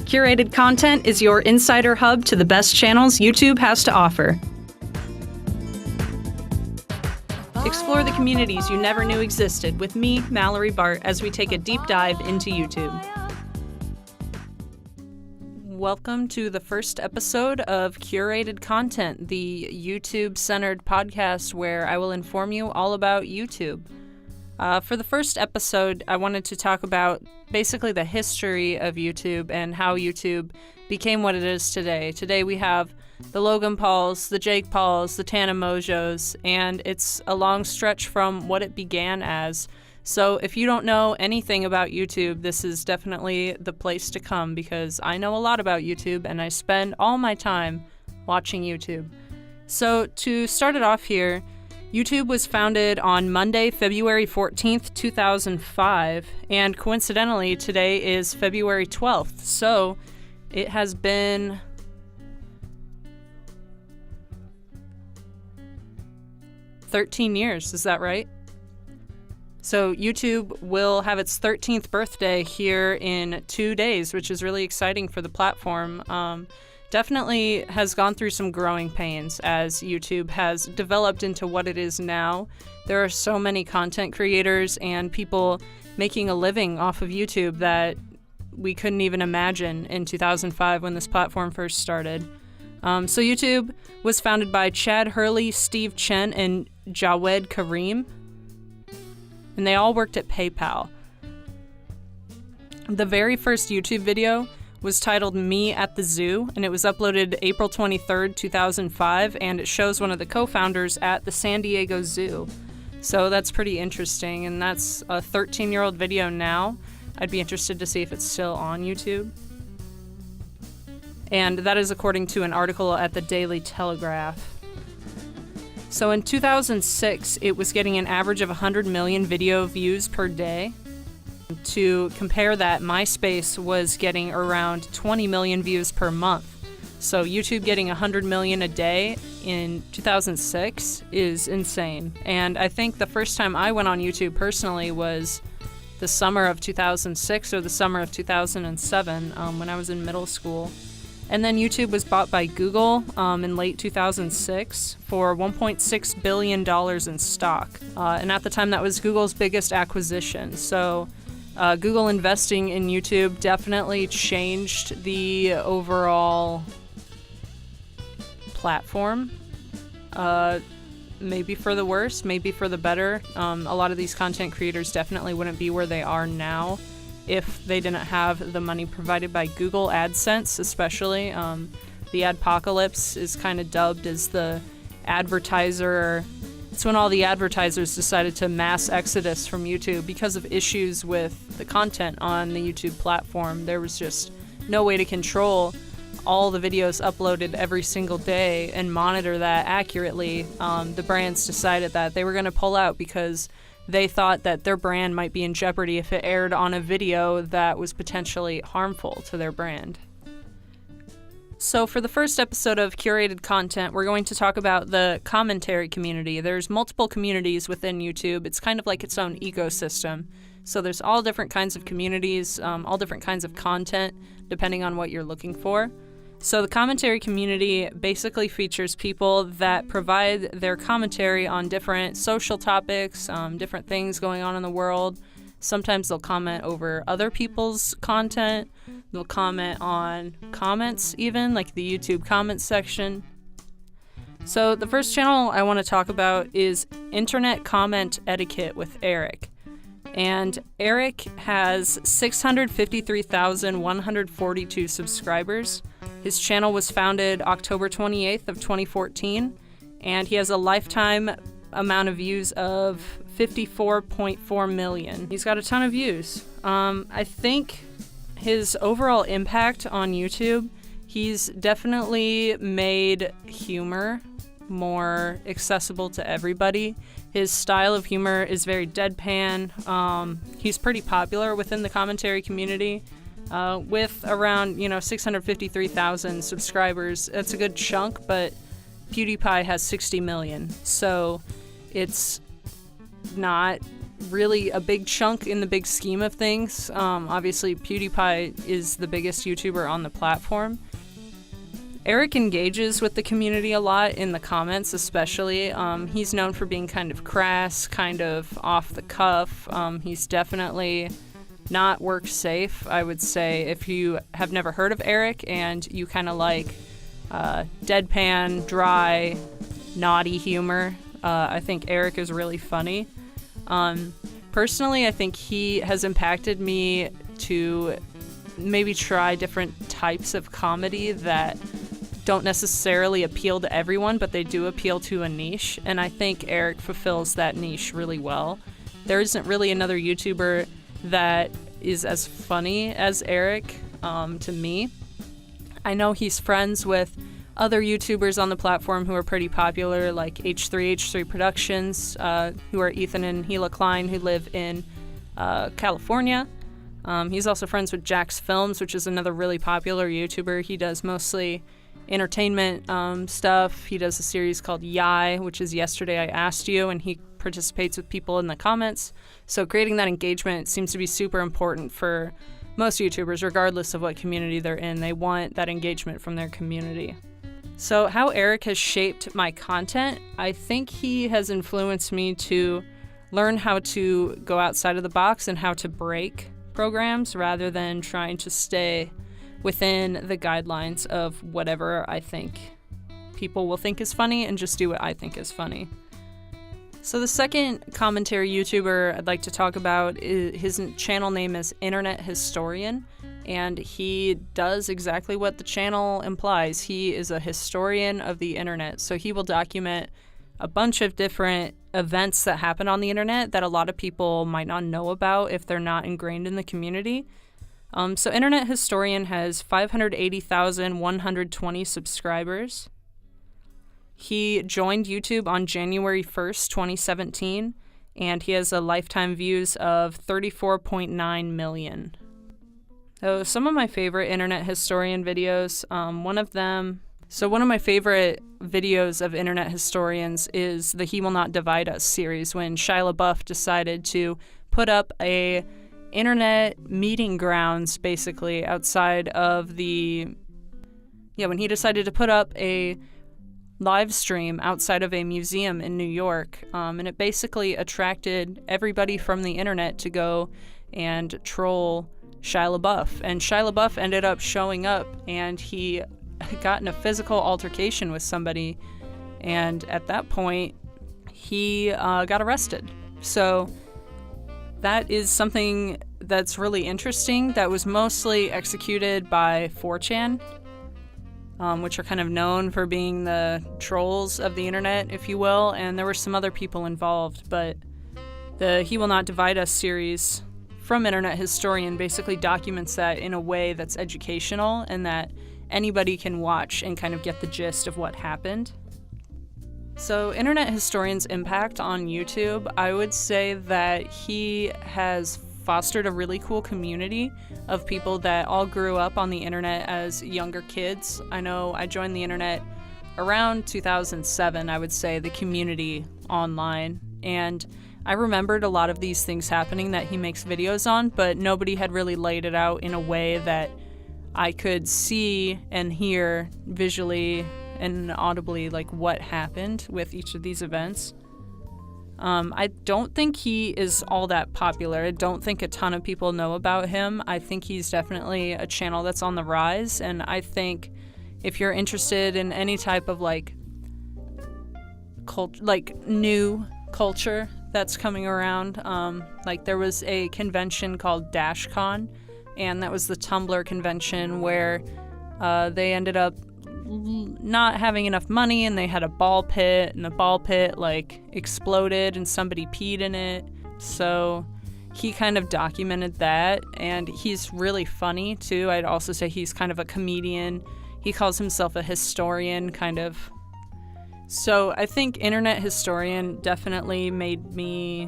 Curated Content is your insider hub to the best channels YouTube has to offer. Explore the communities you never knew existed with me, Mallory Bart, as we take a deep dive into YouTube. Welcome to the first episode of Curated Content, the YouTube-centered podcast where I will inform you all about YouTube. For the first episode, I wanted to talk about basically the history of YouTube and how YouTube became what it is today. Today we have the Logan Pauls, the Jake Pauls, the Tana Mojos, and it's a long stretch from what it began as. So if you don't know anything about YouTube, this is definitely the place to come because I know a lot about YouTube and I spend all my time watching YouTube. So to start it off here, YouTube was founded on Monday, February 14th, 2005, and coincidentally, today is February 12th, so it has been 13 years, is that right? So YouTube will have its 13th birthday here in 2 days, which is really exciting for the platform. Definitely has gone through some growing pains as YouTube has developed into what it is now. There are so many content creators and people making a living off of YouTube that we couldn't even imagine in 2005 when this platform first started. So YouTube was founded by Chad Hurley, Steve Chen, and Jawed Karim, and they all worked at PayPal. The very first YouTube video was titled Me at the Zoo, and it was uploaded April 23rd, 2005, and it shows one of the co-founders at the San Diego Zoo. So that's pretty interesting, and that's a 13-year-old video now. I'd be interested to see if it's still on YouTube. And that is according to an article at the Daily Telegraph. So in 2006, it was getting an average of 100 million video views per day. To compare that, MySpace was getting around 20 million views per month. So YouTube getting 100 million a day in 2006 is insane. And I think the first time I went on YouTube personally was the summer of 2006 or the summer of 2007 when I was in middle school. And then YouTube was bought by Google in late 2006 for $1.6 billion in stock. And at the time, that was Google's biggest acquisition. So Google investing in YouTube definitely changed the overall platform. Maybe for the worse, maybe for the better. A lot of these content creators definitely wouldn't be where they are now if they didn't have the money provided by Google AdSense, especially. The adpocalypse is kind of dubbed as the advertiser. It's when all the advertisers decided to mass exodus from YouTube because of issues with the content on the YouTube platform. There was just no way to control all the videos uploaded every single day and monitor that accurately. The brands decided that they were going to pull out because they thought that their brand might be in jeopardy if it aired on a video that was potentially harmful to their brand. So for the first episode of Curated Content, we're going to talk about the commentary community. There's multiple communities within YouTube. It's kind of like its own ecosystem. So there's all different kinds of communities, all different kinds of content, depending on what you're looking for. So the commentary community basically features people that provide their commentary on different social topics, different things going on in the world. Sometimes they'll comment over other people's content. They'll comment on comments even, like the YouTube comments section. So the first channel I want to talk about is Internet Comment Etiquette with Eric. And Eric has 653,142 subscribers. His channel was founded October 28th of 2014, and he has a lifetime amount of views of 54.4 million. He's got a ton of views. I think his overall impact on YouTube, he's definitely made humor more accessible to everybody. His style of humor is very deadpan. He's pretty popular within the commentary community. With around, 653,000 subscribers. That's a good chunk, but PewDiePie has 60 million. So it's not really a big chunk in the big scheme of things. Obviously, PewDiePie is the biggest YouTuber on the platform. Eric engages with the community a lot in the comments, especially. He's known for being kind of crass, kind of off the cuff. He's definitely not work safe, I would say. If you have never heard of Eric and you kind of like deadpan, dry, naughty humor, I think Eric is really funny. Personally, I think he has impacted me to maybe try different types of comedy that don't necessarily appeal to everyone, but they do appeal to a niche, and I think Eric fulfills that niche really well. There isn't really another YouTuber that is as funny as Eric, to me. I know he's friends with other YouTubers on the platform who are pretty popular, like H3H3 Productions, who are Ethan and Hila Klein, who live in California. He's also friends with Jax Films, which is another really popular YouTuber. He does mostly entertainment stuff. He does a series called Yai, which is Yesterday I Asked You, and he participates with people in the comments. So creating that engagement seems to be super important for most YouTubers, regardless of what community they're in. They want that engagement from their community. So how Eric has shaped my content, I think he has influenced me to learn how to go outside of the box and how to break programs rather than trying to stay within the guidelines of whatever I think people will think is funny and just do what I think is funny. So the second commentary YouTuber I'd like to talk about, his channel name is Internet Historian, and he does exactly what the channel implies. He is a historian of the internet, so he will document a bunch of different events that happen on the internet that a lot of people might not know about if they're not ingrained in the community. So Internet Historian has 580,120 subscribers. He joined YouTube on January 1st, 2017, and he has a lifetime views of 34.9 million. So some of my favorite Internet Historian videos, one of my favorite videos of Internet Historians is the He Will Not Divide Us series, when Shia LaBeouf decided to put up a internet meeting grounds, basically, outside of when he decided to put up a live stream outside of a museum in New York, and it basically attracted everybody from the internet to go and troll Shia LaBeouf. And Shia LaBeouf ended up showing up, and he got in a physical altercation with somebody, and at that point he got arrested. So that is something that's really interesting, that was mostly executed by 4chan, which are kind of known for being the trolls of the internet, if you will, and there were some other people involved, but the He Will Not Divide Us series from Internet Historian basically documents that in a way that's educational and that anybody can watch and kind of get the gist of what happened. So Internet Historian's impact on YouTube, I would say that he has fostered a really cool community of people that all grew up on the internet as younger kids. I know I joined the internet around 2007, I would say, the community online, and I remembered a lot of these things happening that he makes videos on, but nobody had really laid it out in a way that I could see and hear visually and audibly, like, what happened with each of these events. I don't think he is all that popular. I don't think a ton of people know about him. I think he's definitely a channel that's on the rise, and I think if you're interested in any type of new culture that's coming around, there was a convention called DashCon, and that was the Tumblr convention where they ended up not having enough money, and they had a ball pit, and the ball pit exploded and somebody peed in it. So he kind of documented that, and he's really funny too. I'd also say he's kind of a comedian. He calls himself a historian, kind of. So I think Internet Historian definitely made me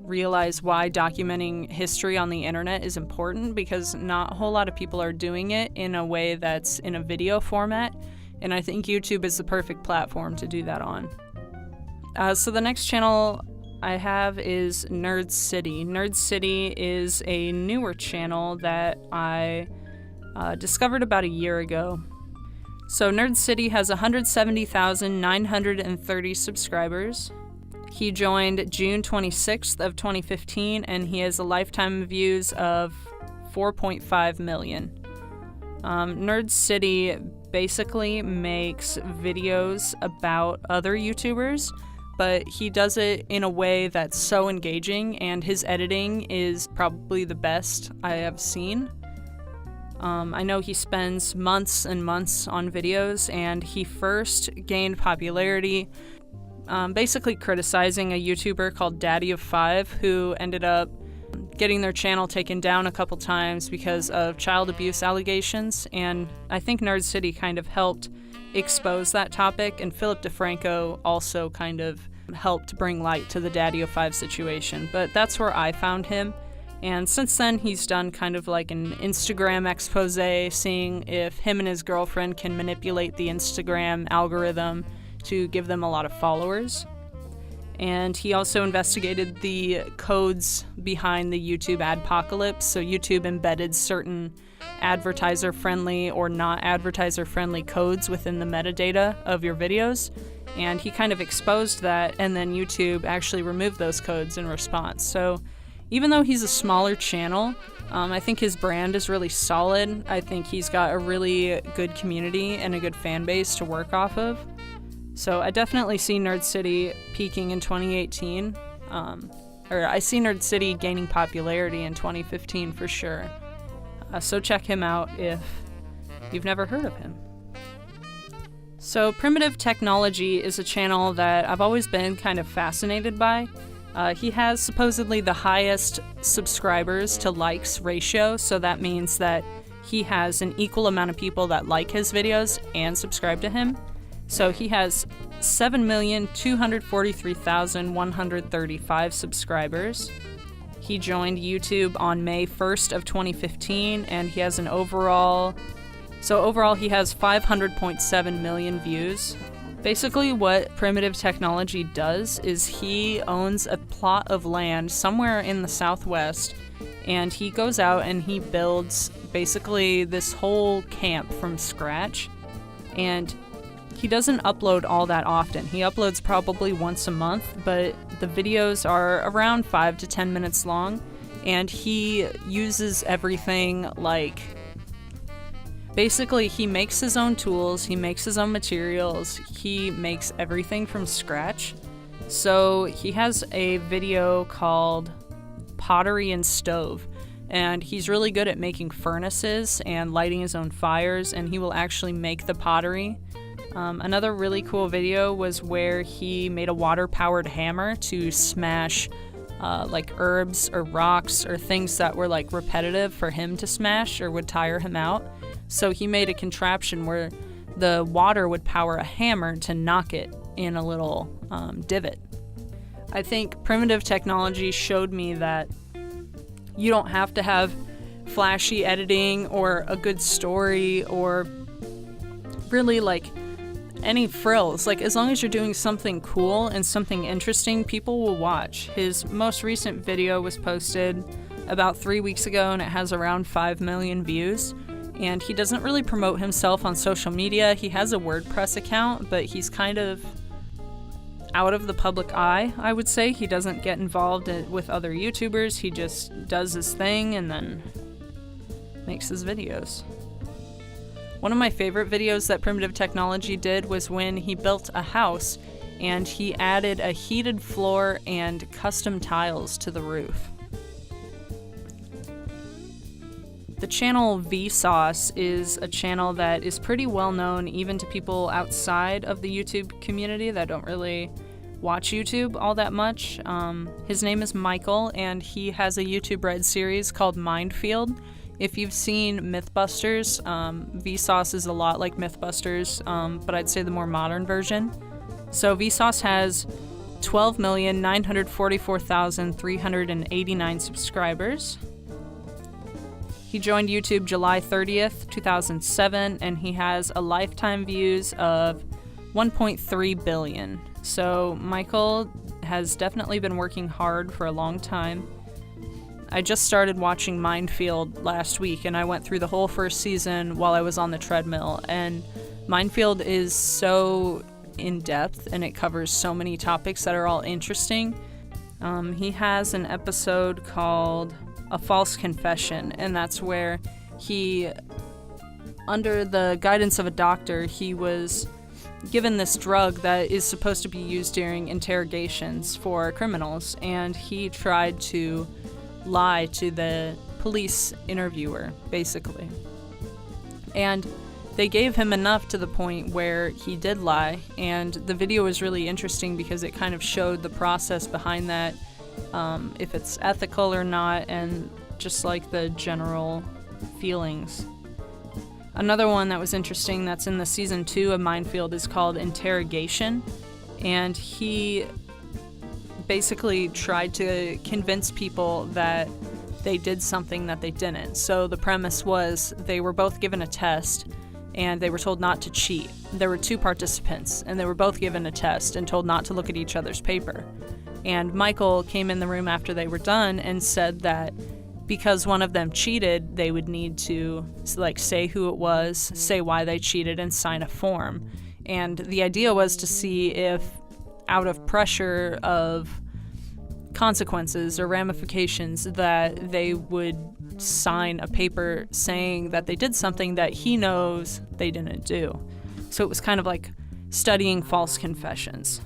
realize why documenting history on the internet is important, because not a whole lot of people are doing it in a way that's in a video format, and I think YouTube is the perfect platform to do that on. So the next channel I have is Nerd City. Nerd City is a newer channel that I discovered about a year ago. So Nerd City has 170,930 subscribers. He joined June 26th of 2015, and he has a lifetime views of 4.5 million. Nerd City basically makes videos about other YouTubers, but he does it in a way that's so engaging, and his editing is probably the best I have seen. I know he spends months and months on videos, and he first gained popularity basically criticizing a YouTuber called Daddy of 5, who ended up getting their channel taken down a couple times because of child abuse allegations, and I think Nerd City kind of helped expose that topic, and Philip DeFranco also kind of helped bring light to the Daddy of 5 situation, but that's where I found him. And since then, he's done kind of like an Instagram expose, seeing if him and his girlfriend can manipulate the Instagram algorithm to give them a lot of followers. And he also investigated the codes behind the YouTube adpocalypse. So YouTube embedded certain advertiser-friendly or not advertiser-friendly codes within the metadata of your videos. And he kind of exposed that, and then YouTube actually removed those codes in response. So even though he's a smaller channel, I think his brand is really solid. I think he's got a really good community and a good fan base to work off of. So I definitely see Nerd City peaking in 2018. Or I see Nerd City gaining popularity in 2015 for sure. So check him out if you've never heard of him. So Primitive Technology is a channel that I've always been kind of fascinated by. He has supposedly the highest subscribers to likes ratio, so that means that he has an equal amount of people that like his videos and subscribe to him. So he has 7,243,135 subscribers. He joined YouTube on May 1st of 2015, and he has an overall he has 500.7 million views. Basically, what Primitive Technology does is he owns a plot of land somewhere in the Southwest, and he goes out and he builds basically this whole camp from scratch. And he doesn't upload all that often. He uploads probably once a month, but the videos are around 5 to 10 minutes long, and he uses everything like... Basically, he makes his own tools, he makes his own materials, he makes everything from scratch. So he has a video called Pottery and Stove, and he's really good at making furnaces and lighting his own fires, and he will actually make the pottery. Another really cool video was where he made a water-powered hammer to smash like herbs or rocks or things that were like repetitive for him to smash or would tire him out. So he made a contraption where the water would power a hammer to knock it in a little divot. I think Primitive Technology showed me that you don't have to have flashy editing or a good story or really like any frills. Like, as long as you're doing something cool and something interesting, people will watch. His most recent video was posted about 3 weeks ago, and it has around 5 million views. And he doesn't really promote himself on social media. He has a WordPress account, but he's kind of out of the public eye, I would say. He doesn't get involved with other YouTubers. He just does his thing and then makes his videos. One of my favorite videos that Primitive Technology did was when he built a house and he added a heated floor and custom tiles to the roof. The channel Vsauce is a channel that is pretty well known even to people outside of the YouTube community that don't really watch YouTube all that much. His name is Michael, and he has a YouTube Red series called Mindfield. If you've seen Mythbusters, Vsauce is a lot like Mythbusters, but I'd say the more modern version. So Vsauce has 12,944,389 subscribers. He joined YouTube July 30th, 2007, and he has a lifetime views of 1.3 billion. So Michael has definitely been working hard for a long time. I just started watching Minefield last week, and I went through the whole first season while I was on the treadmill, and Minefield is so in-depth, and it covers so many topics that are all interesting. He has an episode called A False Confession, and that's where he, under the guidance of a doctor, he was given this drug that is supposed to be used during interrogations for criminals, and he tried to lie to the police interviewer, basically. And they gave him enough to the point where he did lie, and the video was really interesting because it kind of showed the process behind that, if it's ethical or not, and just like the general feelings. Another one that was interesting that's in the season 2 of Minefield is called Interrogation, and he basically tried to convince people that they did something that they didn't. So the premise was they were both given a test and they were told not to cheat. There were 2 participants and they were both given a test and told not to look at each other's paper. And Michael came in the room after they were done and said that because one of them cheated, they would need to say who it was, say why they cheated, and sign a form. And the idea was to see if, out of pressure of consequences or ramifications, that they would sign a paper saying that they did something that he knows they didn't do. So it was kind of like studying false confessions.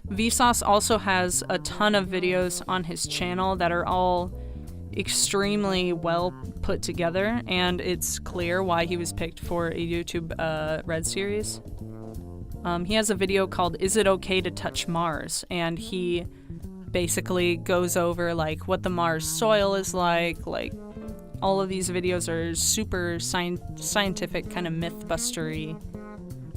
Vsauce also has a ton of videos on his channel that are all extremely well put together, and it's clear why he was picked for a YouTube Red series. He has a video called Is It Okay to Touch Mars? And he basically goes over what the Mars soil is like all of these videos are super scientific, kind of myth-bustery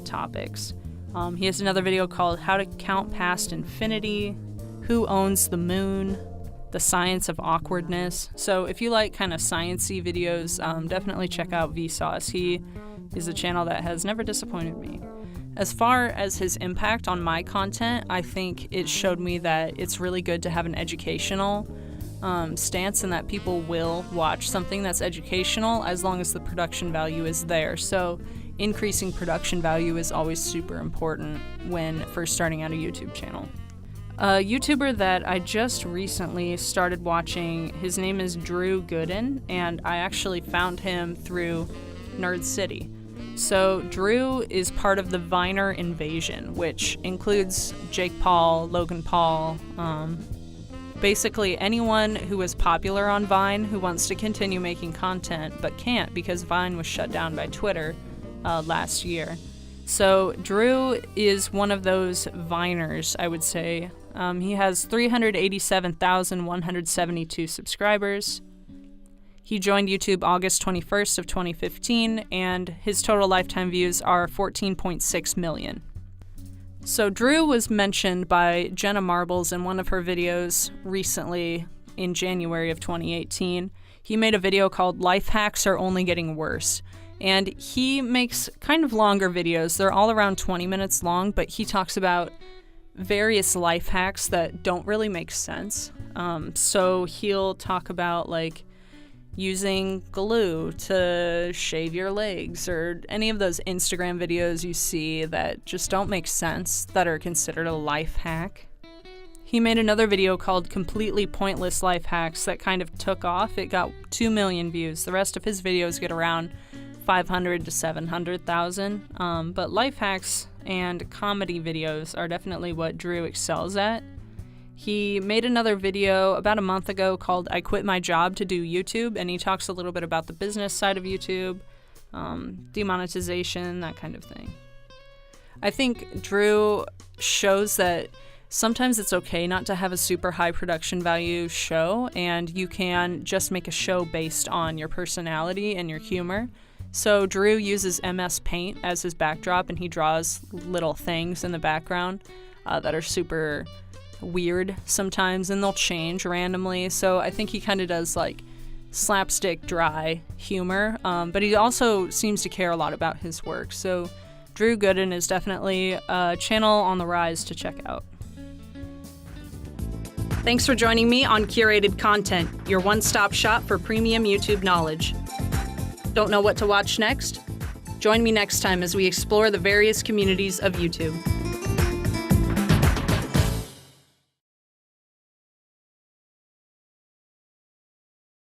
topics. He has another video called How to Count Past Infinity, Who Owns the Moon, The Science of Awkwardness. So if you like kind of science-y videos, definitely check out Vsauce. He is a channel that has never disappointed me. As far as his impact on my content, I think it showed me that it's really good to have an educational stance, and that people will watch something that's educational as long as the production value is there. So increasing production value is always super important when first starting out a YouTube channel. A YouTuber that I just recently started watching, his name is Gooden, and I actually found him through Nerd City. So Drew is part of the Viner invasion, which includes Jake Paul, Logan Paul, basically anyone who is popular on Vine who wants to continue making content but can't because Vine was shut down by Twitter last year. So Drew is one of those Viners, I would say. He has 387,172 subscribers. He joined YouTube August 21st of 2015, and his total lifetime views are 14.6 million. So Drew was mentioned by Jenna Marbles in one of her videos recently in January of 2018. He made a video called Life Hacks Are Only Getting Worse. And he makes kind of longer videos. They're all around 20 minutes long, but he talks about various life hacks that don't really make sense. So he'll talk about using glue to shave your legs, or any of those Instagram videos you see that just don't make sense that are considered a life hack. He made another video called Completely Pointless Life Hacks that kind of took off. It got 2 million views. The rest of his videos get around 500 to 700,000. But life hacks and comedy videos are definitely what Drew excels at. He made another video about a month ago called I Quit My Job to Do YouTube, and he talks a little bit about the business side of YouTube, demonetization, that kind of thing. I think Drew shows that sometimes it's okay not to have a super high production value show, and you can just make a show based on your personality and your humor. So Drew uses MS Paint as his backdrop, and he draws little things in the background that are super weird sometimes, and they'll change randomly. So I think he kind of does slapstick dry humor, but he also seems to care a lot about his work. So Drew Gooden is definitely a channel on the rise to check out. Thanks for joining me on Curated Content, your one-stop shop for premium YouTube knowledge. Don't know what to watch next? Join me next time as we explore the various communities of YouTube.